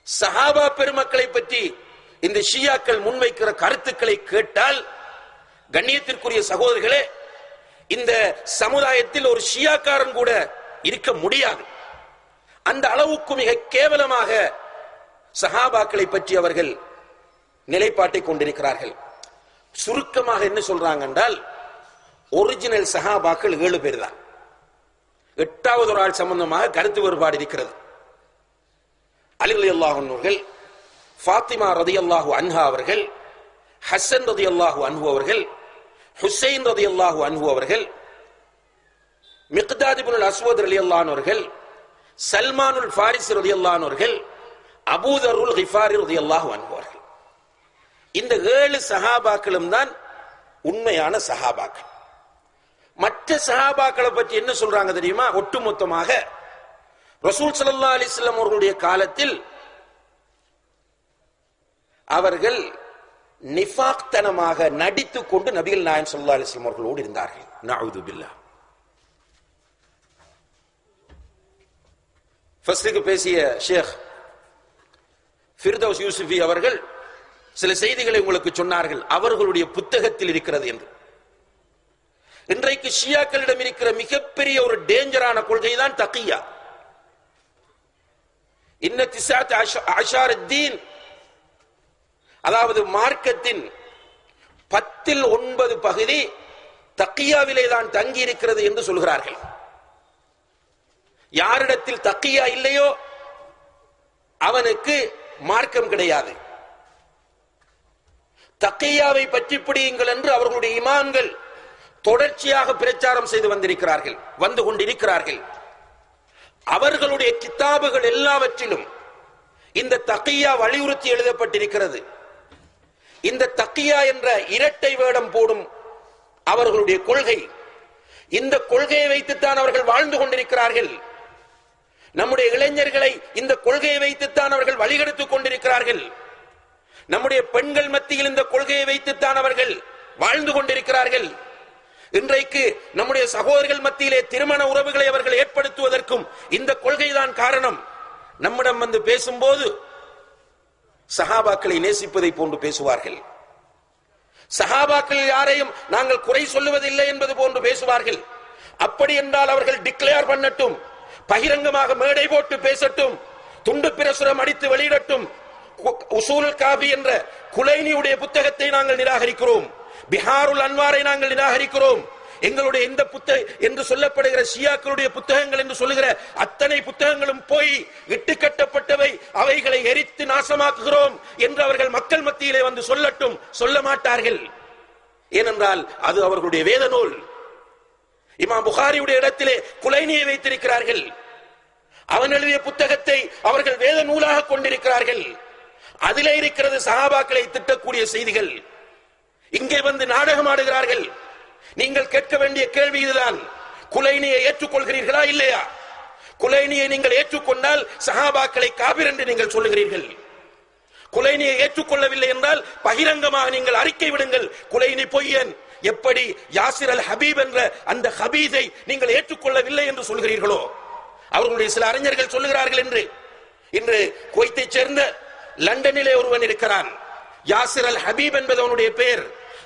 சஹாபா பெருமக்களை பற்றி இந்த ஷியாக்கள் முன்வைக்கிற கருத்துக்களை கேட்டால், கண்ணியத்திற்குரிய சகோதரர்களே, இந்த சமுதாயத்தில் ஒரு ஷியாக்காரன் கூட இருக்க முடியாது. அந்த அளவுக்கு மிக கேவலமாக சஹாபாக்களை பற்றி அவர்கள் நிலைப்பாட்டை கொண்டிருக்கிறார்கள். சுருக்கமாக என்ன சொல்றாங்க என்றால், ஒரிஜினல் சஹாபாக்கள் 7 பேர் தான். 8வது ஒரு ஆள் சம்பந்தமாக கருத்து வேறுபாடு இருக்கிறது. அலி ரலியல்லாஹு அன்ஹு அவர்கள், ஃபாத்திமா ரலியல்லாஹு அன்ஹா அவர்கள், ஹசன் ரலியல்லாஹு அன்ஹு அவர்கள், ஹுசைன் ரலியல்லாஹு அன்ஹு அவர்கள், மிக்தாத் இப்னுல் அஸ்வத் ரலியல்லாஹு அன்ஹு அவர்கள், சல்மானுல் ஃபாரிஸி ரலியல்லாஹு அன்ஹு அவர்கள், அபூ தர்ருல் கிஃபாரி ரலியல்லாஹு அன்ஹு அவர்கள். இந்த 7 சஹாபாக்களும் தான் உண்மையான சஹாபாக்கள். மற்ற சஹாபாக்களை பற்றி என்ன சொல்றாங்க தெரியுமா? ஒட்டுமொத்தமாக ரசூல் ஸல்லல்லாஹு அலைஹி வஸல்லம் அவர்களுடைய காலத்தில் அவர்கள் நிஃபாக்தனமாக நடித்துக் கொண்டு நபிகள் நாயகம் ஸல்லல்லாஹு அலைஹி வஸல்லம் அவர்களோடு இருந்தார்கள். நஊது பில்லாஹ். ஃபஸ்லுக்கு பேசிய ஷேக் ஃபிர்தௌஸ் யூசுஃபி அவர்கள் சில செய்திகளை உங்களுக்கு சொன்னார்கள், அவர்களுடைய புத்தகத்தில் இருக்கிறது என்று. இன்றைக்கு ஷியாக்களிடம் இருக்கிற மிகப்பெரிய ஒரு டேஞ்சரான கொள்கை தான் தக்கியா. இன்ன திஸாத் அஷாரத்தீன், அதாவது மார்க்கத்தின் 10ல் 9 பகுதி தக்கியாவிலே தான் தங்கி இருக்கிறது என்று சொல்கிறார்கள். யாரிடத்தில் தக்கியா இல்லையோ அவனுக்கு மார்க்கம் கிடையாது. தக்கியாவை பற்றி பிடியுங்கள் என்று அவர்களுடைய இமாம்கள் தொடர்ச்சியாக பிரச்சாரம் செய்து வந்திருக்கிறார்கள், வந்து கொண்டிருக்கிறார்கள். அவர்களுடைய கிதாபுகள் எல்லாவற்றிலும் இந்த தக்கியா வலியுறுத்தி எழுதப்பட்டிருக்கிறது. இந்த தக்கியா என்ற இரட்டை வேடம் போடும் அவர்களுடைய கொள்கை, இந்த கொள்கையை வைத்துத்தான் அவர்கள் வாழ்ந்து கொண்டிருக்கிறார்கள். நம்முடைய இளைஞர்களை இந்த கொள்கையை வைத்துத்தான் அவர்கள் வழிகெடுத்துக் கொண்டிருக்கிறார்கள். நம்முடைய பெண்கள் மத்தியில் இந்த கொள்கையை வைத்துத்தான் அவர்கள் வாழ்ந்து கொண்டிருக்கிறார்கள். இன்றைக்கு நம்முடைய சகோதரர்கள் மத்தியிலே திருமண உறவுகளை அவர்கள் ஏற்படுத்துவதற்கும் இந்த கொள்கைதான் காரணம். நம்மிடம் வந்து பேசும்போது சஹாபாக்களை நேசிப்பதை போன்று பேசுவார்கள். சஹாபாக்கள் யாரையும் நாங்கள் குறை சொல்லுவதில்லை என்பது போன்று பேசுவார்கள். அப்படி என்றால் அவர்கள் டிக்ளேர் பண்ணட்டும், பகிரங்கமாக மேடை போட்டு பேசட்டும், துண்டு பிரசுரம் அடித்து வெளியிடட்டும். உசூல் காபி என்ற குலைனியுடைய புத்தகத்தை நாங்கள் நிராகரிக்கிறோம், பிஹாருல் அன்வாரை நாங்கள் நிராகரிக்கிறோம். எங்களுடைய இந்த என்று சொல்லப்படுகிற ஷியாக்களுடைய புத்தகங்கள் என்று சொல்லுகிற அத்தனை புத்தகங்களும் போய் இட்டுக்கட்டப்பட்டவை, அவைகளை எரித்து நாசமாக்குகிறோம் என்று அவர்கள் மக்கள் மத்தியிலே வந்து சொல்லட்டும். சொல்ல மாட்டார்கள். ஏனென்றால் அது அவர்களுடைய வேத நூல். இமாம் புகாரியுடைய இடத்திலே குலைனியை வைத்திருக்கிறார்கள். அவன் எழுதிய புத்தகத்தை அவர்கள் வேத நூலாக கொண்டிருக்கிறார்கள். அதிலே இருக்கிறது சஹாபாக்களை திட்டக்கூடிய செய்திகள். இங்கே வந்து நாடகம் ஆடுகிறார்கள். நீங்கள் கேட்க வேண்டிய கேள்வி இதுதான், குலைனியை ஏற்றுக்கொள்கிறீர்களா இல்லையா? குலைனியை நீங்கள் ஏற்றுக்கொண்டால் சஹாபாக்களை காபிர் என்று நீங்கள் சொல்லுகிறீர்கள். குலைனியை ஏற்றுக்கொள்ளவில்லை என்றால் பகிரங்கமாக நீங்கள் அறிக்கை விடுங்கள், குலைனி பொய்யன். எப்படி யாசிர் அல் ஹபீப் என்ற அந்த ஹபீஸை நீங்கள் ஏற்றுக்கொள்ளவில்லை என்று சொல்கிறீர்களோ, அவர்களுடைய சில அறிஞர்கள் சொல்லுகிறார்கள் என்று. இன்று குவைத்தை சேர்ந்த லண்டனிலே ஒருவன் இருக்கிறான், யாசிர் அல் ஹபீப் என்பது அவனுடைய பெயர்.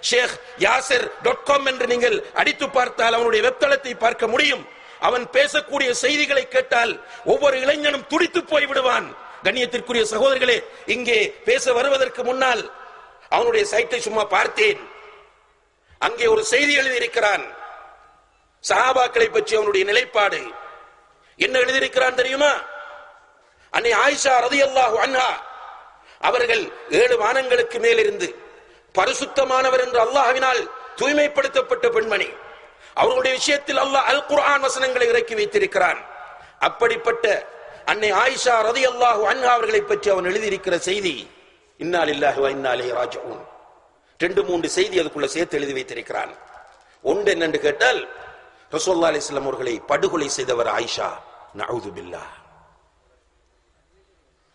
ஷேக் யாசிர் .com என்று நீங்கள் அடித்து பார்த்தால் அவனுடைய வெப்தளத்தை பார்க்க முடியும். அவன் பேசக்கூடிய செய்திகளை கேட்டால் ஒவ்வொரு இளைஞனும் துடித்து போய் விடுவான். கண்ணியத்திற்குரிய சகோதரர்களே, இங்கே பேச வருவதற்கு முன்னால் அவனுடைய சைட்டை சும்மா பார்த்தேன். அங்கே ஒரு செய்தி எழுதியிருக்கிறான், சஹாபாக்களை பற்றி அவனுடைய நிலைப்பாடு என்ன எழுதியிருக்கிறான் தெரியுமா? அன்னை ஆயிஷா ரலியல்லாஹு அன்ஹா அவர்கள் 7 வானங்களுக்கு மேலிருந்து பரிசுத்தமானவர் என்று அல்லாஹ்வினால் தூய்மைப்படுத்தப்பட்ட பெண்மணி. அவர்களுடைய விஷயத்தில் அல்லாஹ் அல் குர்ஆன் வசனங்களை இறக்கி வைத்திருக்கிறான். அப்படிப்பட்ட அன்னை ஆயிஷா ரலியல்லாஹு அன்ஹா அவர்களை பற்றி அவன் எழுதியிருக்கிற செய்தி, இன்னா லில்லாஹி வ இன்னா இலைஹி ராஜிஊன். 2-3 செய்தி அதுக்குள்ள சேர்த்து எழுதி வைத்திருக்கிறான். ஒன்று என்னென்று கேட்டால், ரசூலுல்லாஹி அலைஹி வஸல்லம் அவர்களை படுகொலை செய்தவர் ஆயிஷா. நஊது பில்லாஹ்.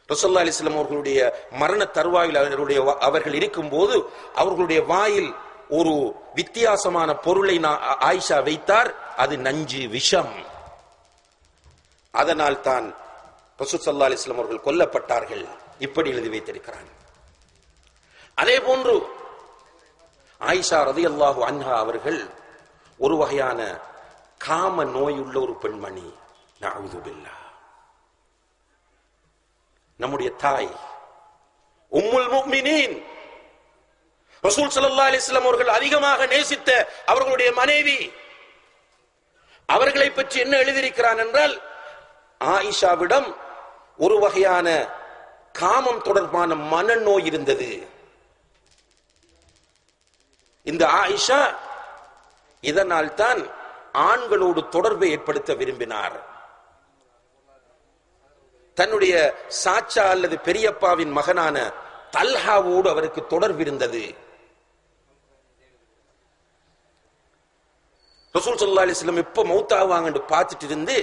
ரசூலுல்லாஹி அலைஹி வஸல்லம் அவர்களுடைய மரண தருவாயில் அவர்கள் இருக்கும் போது அவர்களுடைய வாயில் ஒரு வித்தியாசமான பொருளை ஆயிஷா வைத்தார். அது நஞ்சு, விஷம். அதனால் தான் ரசூல் ஸல்லல்லாஹு அலைஹி வஸல்லம் அவர்கள் கொல்லப்பட்டார்கள் இப்படி எழுதி வைத்திருக்கிறான். அதே போன்று ஆயிஷா ரலியல்லாஹு அன்ஹா அவர்கள் ஒரு வகையான காம நோயுள்ள ஒரு பெண்மணி. நஅஊது பில்லாஹ். நம்முடைய தாய் உம்முல் முஃமினீன் ரசூல் ஸல்லல்லாஹு அலைஹி வஸல்லம் அவர்கள் அதிகமாக நேசித்த அவர்களுடைய மனைவி. அவர்களை பற்றி என்ன எழுதியிருக்கிறான் என்றால், ஆயிஷாவிடம் ஒரு வகையான காமம் தொடர்பான மனநோய் இருந்தது. இந்த ஆயிஷா இதனால் தான் ஆண்களோடு தொடர்பை ஏற்படுத்த விரும்பினார். தன்னுடைய சாச்சா அல்லது பெரியப்பாவின் மகனான தல்ஹாவோடு அவருக்கு தொடர்பு இருந்தது. ரசூல் ஸல்லல்லாஹு அலைஹி வஸல்லம் எப்ப மௌத்தாவாங்கன்னு பார்த்துட்டு இருந்து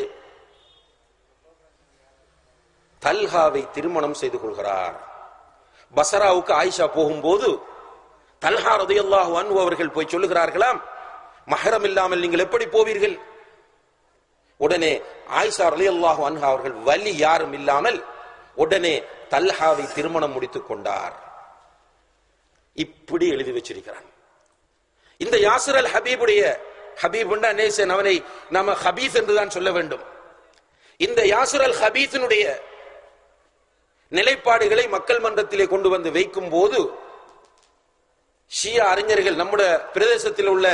தல்ஹாவை திருமணம் செய்து கொள்கிறார். பஸ்ராவுக்கு ஆயிஷா போகும்போது தல்ஹா ரலியல்லாஹு அன்ஹு அவர்கள் போய் சொல்லுகிறார்களாம், மஹரம் இல்லாமல் நீங்கள் எப்படி போவீர்கள்? உடனே ஆயிஷா ரலியல்லாஹு அன்ஹா அவர்கள் வலி யாரும் இல்லாமல் உடனே தல்ஹாவை திருமணம் முடித்துக் கொண்டார். இப்படி எழுதி வச்சிருக்கிறான். இந்த யாசிர் அல் ஹபீபுடைய ஹபீப் நேசன், அவனை நாம ஹபீஸ் என்றுதான் சொல்ல வேண்டும். இந்த யாசிர் அல் ஹபீஸினுடைய நிலைப்பாடுகளை மக்கள் மன்றத்திலே கொண்டு வந்து வைக்கும் போது ஷியா அறிஞர்கள், நம்முடைய பிரதேசத்தில் உள்ள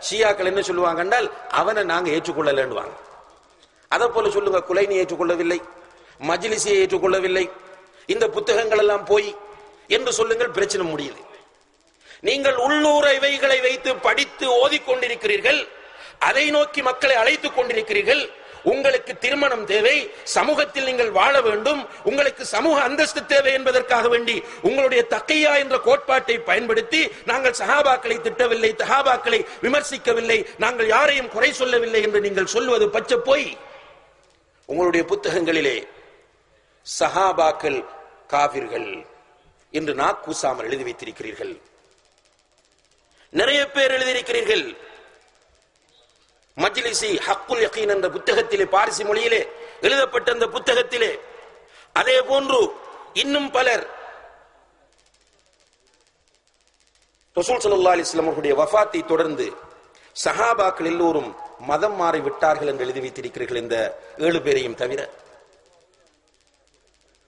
ஷியாக்கள் என்ன சொல்லுவாங்க என்றால், அவனை நாங்க ஏற்றுக்கொள்ளலன்னுவாங்க. அதை போல சொல்லுங்க, குலைனி ஏற்றுக்கொள்ளவில்லை, மஜ்லிஸியை ஏற்றுக்கொள்ளவில்லை, இந்த புத்தகங்கள் எல்லாம் போய் என்று சொல்லுங்கள், பிரச்சனை முடியுது. நீங்கள் உள்ளூர இவைகளை வைத்து படித்து ஓதிக்கொண்டிருக்கிறீர்கள், அதை நோக்கி மக்களை அழைத்துக் கொண்டிருக்கிறீர்கள். உங்களுக்கு திருமணம் தேவை, சமூகத்தில் நீங்கள் வாழ வேண்டும், உங்களுக்கு சமூக அந்தஸ்து தேவை என்பதற்காக வேண்டி உங்களுடைய தக்கையா என்ற கோட்பாட்டை பயன்படுத்தி நாங்கள் சஹாபாக்களை திட்டவில்லை, தஹாபாக்களை விமர்சிக்கவில்லை, நாங்கள் யாரையும் குறை சொல்லவில்லை என்று நீங்கள் சொல்வது பச்சை போய். உங்களுடைய புத்தகங்களிலே சஹாபாக்கள் காபிர்கள் என்று நாக்கூசாமல் எழுதி வைத்திருக்கிறீர்கள். நிறைய பேர் எழுதியிருக்கிறீர்கள். மஜ்லிசி ஹக்குல் யகீன் என்ற புத்தகத்திலே, பாரிசி மொழியிலே எழுதப்பட்ட அந்த புத்தகத்திலே, அதே போன்று இன்னும் பலர் ரசூல் ஸல்லல்லாஹு அலைஹி வஸல்லம் அவர்களுடைய வஃபாத்தை தொடர்ந்து சஹாபாக்கள் எல்லோரும் மதம் மாறி விட்டார்கள் என்று எழுதி வைத்திருக்கிறீர்கள், இந்த 7 பேரையும் தவிர.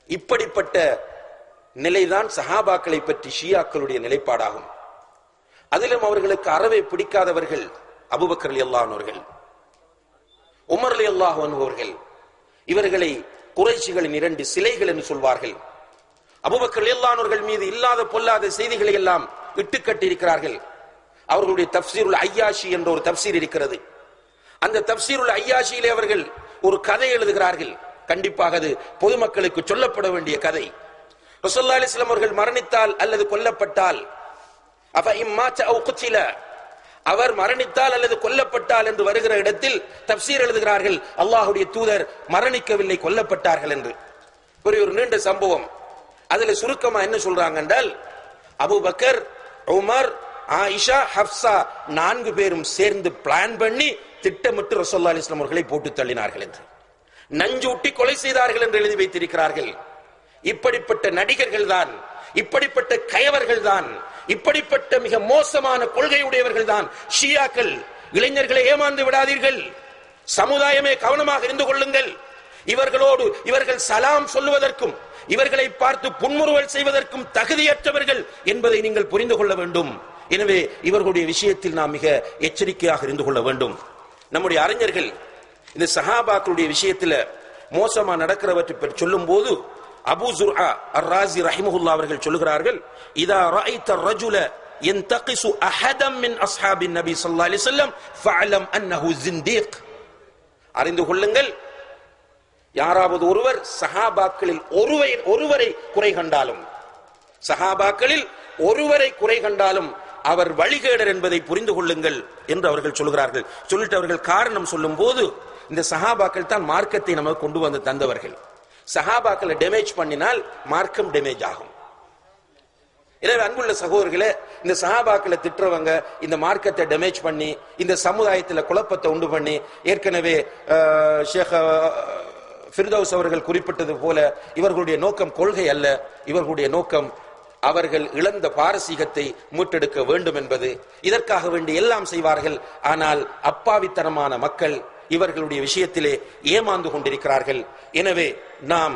இப்படிப்பட்ட நிலைதான் சஹாபாக்களை பற்றி ஷியாக்களுடைய நிலைப்பாடாகும். அதிலும் அவர்களுக்கு அறவே பிடிக்காதவர்கள் அபூபக்கர் ரலியல்லாஹு அன்ஹு அவர்கள், உமர் ரலியல்லாஹு அன்ஹு அவர்கள். இவர்களை குறைஷிகளின் 2 சிலைகள் என்று சொல்வார்கள். அபூபக்கர் ரலியல்லாஹு அன்ஹு அவர்கள் மீது இல்லாத பொல்லாத செய்திகளை எல்லாம் இட்டுக்கட்டி இருக்கிறார்கள். அவர்களுடைய தஃப்சீருல் ஐயாஷி என்ற ஒரு தஃப்சீர் இருக்கிறது. அந்த தஃப்சீருல் ஐயாஷியிலே அவர்கள் ஒரு கதை எழுதுகிறார்கள். கண்டிப்பாக அது பொதுமக்களுக்கு சொல்லப்பட வேண்டிய கதை. ரசூலுல்லாஹி அலைஹி வஸல்லம் அவர்கள் மரணித்தால் அல்லது கொல்லப்பட்டால், அவர் மரணித்தால் அல்லது கொல்லப்பட்டால் என்று வருகிற இடத்தில் தஃப்சீர் எழுதுகிறார்கள், அல்லாஹ்வுடைய தூதர் மரணிக்கவில்லை, கொல்லப்பட்டார்கள் என்று. ஒரு நீண்ட சம்பவம். அதுல சுருக்கமா என்ன சொல்றாங்க என்றால், அபூபக்கர், உமர், ஆயிஷா, ஹப்சா 4 பேரும் சேர்ந்து பிளான் பண்ணி திட்டமிட்டு ரசூலுல்லாஹி அலைஹி வஸல்லம் அவர்களை போட்டு தள்ளினார்கள் என்று, நஞ்சூட்டி கொலை செய்தார்கள் என்று எழுதி வைத்திருக்கிறார்கள். இப்படிப்பட்ட நடிகர்கள் தான், இப்படிப்பட்ட கயவர்கள் தான், இப்படிப்பட்ட மிக மோசமான கொள்கை உடையவர்கள் தான் ஷியாக்கள். இளைஞர்களை ஏமாந்து விடாதீர்கள், சமுதாயமே கவனமாக இருந்து கொள்ளுங்கள். இவர்களோடு இவர்கள் சலாம் சொல்லுவதற்கும் இவர்களை பார்த்து புன்முறுவல் செய்வதற்கும் தகுதியற்றவர்கள் என்பதை நீங்கள் புரிந்து கொள்ள வேண்டும். எனவே இவர்களுடைய விஷயத்தில் நாம் மிக எச்சரிக்கையாக இருந்து கொள்ள வேண்டும். நம்முடைய அறிஞர்கள் இந்த சஹாபாக்களுடைய விஷயத்தில் மோசமா நடக்கிறவற்றை பற்றி சொல்லும் போது அபூ ஸுர்ஆ அர்-ராஸி ரஹிமஹுல்லாஹ் அவர்கள் சொல்கிறார்கள், இதா ரஅய்த الرجل ينتقص احدا من اصحاب النبي صلى الله عليه وسلم فاعلم انه زنديق. அறிந்து கொள்ளுங்கள், யாராவது ஒருவர் சஹாபாக்களில் ஒருவரை குறை கண்டாலும், சஹாபாக்களில் ஒருவரை குறை கண்டாலும் அவர் வழிகேடர் என்பதை புரிந்து கொள்ளுங்கள் என்று அவர்கள் சொல்கிறார்கள். சொல்லிட்டு அவர்கள் காரணம் சொல்லும் போது, இந்த சஹாபாக்கள் தான் மார்க்கத்தை நமக்கு கொண்டு வந்து தந்தவர்கள். சஹாபாக்களை டேமேஜ் பண்ணினால் மார்க்கம் டேமேஜ் ஆகும். எனவே அன்புள்ள சகோதரர்களே, இந்த சஹாபாக்களை திட்டுறவங்க இந்த மார்க்கத்தை டேமேஜ் பண்ணி இந்த சமுதாயத்தில் குழப்பத்தை உண்டு பண்ணி, ஏற்கனவே ஷேக் ஃபிர்தௌஸ் அவர்கள் குறிப்பிட்டது போல இவர்களுடைய நோக்கம் கொள்கை அல்ல, இவர்களுடைய நோக்கம் அவர்கள் இழந்த பாரசீகத்தை மீட்டெடுக்க வேண்டும் என்பது. இதற்காக வேண்டி எல்லாம் செய்வார்கள். ஆனால் அப்பாவித்தனமான மக்கள் இவர்களுடைய விஷயத்திலே ஏமாந்து கொண்டிருக்கிறார்கள். எனவே நாம்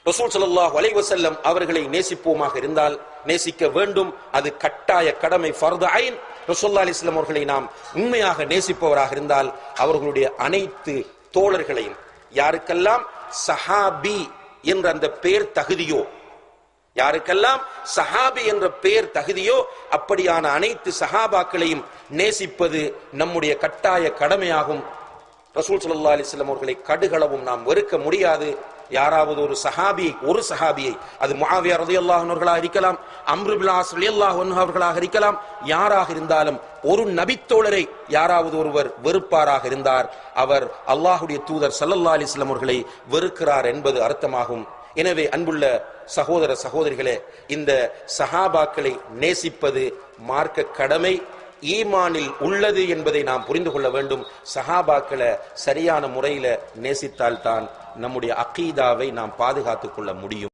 ரசூல் ஸல்லல்லாஹு அலைஹி வஸல்லம் அவர்களை நேசிப்போமாக இருந்தால், நேசிக்க வேண்டும், அது கட்டாய கடமை, ஃபர்து ஐன். ரசூலுல்லாஹி அலைஹி வஸல்லம் அவர்களை நாம் உண்மையாக நேசிப்பவராக இருந்தால் அவர்களுடைய அனைத்து தோழர்களையும், யாருக்கெல்லாம் சஹாபி என்ற அந்த பெயர் தகுதியோ, யாருக்கெல்லாம் சஹாபி என்ற பெயர் தகுதியோ அப்படியான அனைத்து சஹாபாக்களையும் நேசிப்பது நம்முடைய கட்டாய கடமையாகும். ரசூல் ஸல்லல்லாஹு அலைஹி வஸல்லம் அவர்களை கடுகளவும் நாம் வெறுக்க முடியாது. யாராவது ஒரு சஹாபியை, அது முஆவியா ரலியல்லாஹு அன்ஹு அவர்களாக இருக்கலாம், அம்ர் இப்னு ஆஸ் ரலியல்லாஹு அன்ஹு அவர்களாக இருக்கலாம், யாராக இருந்தாலும் ஒரு நபித்தோழரை யாராவது ஒருவர் வெறுப்பாராக இருந்தார், அவர் அல்லாஹ்வுடைய தூதர் ஸல்லல்லாஹு அலைஹி வஸல்லம் அவர்களை வெறுக்கிறார் என்பது அர்த்தமாகும். எனவே அன்புள்ள சகோதர சகோதரிகளே, இந்த சஹாபாக்களை நேசிப்பது மார்க்க கடமை, ஈமானில் உள்ளது என்பதை நாம் புரிந்து கொள்ள வேண்டும். சஹாபாக்களை சரியான முறையில நேசித்தால்தான் நம்முடைய அகீதாவை நாம் பாதுகாத்துக் கொள்ள முடியும்.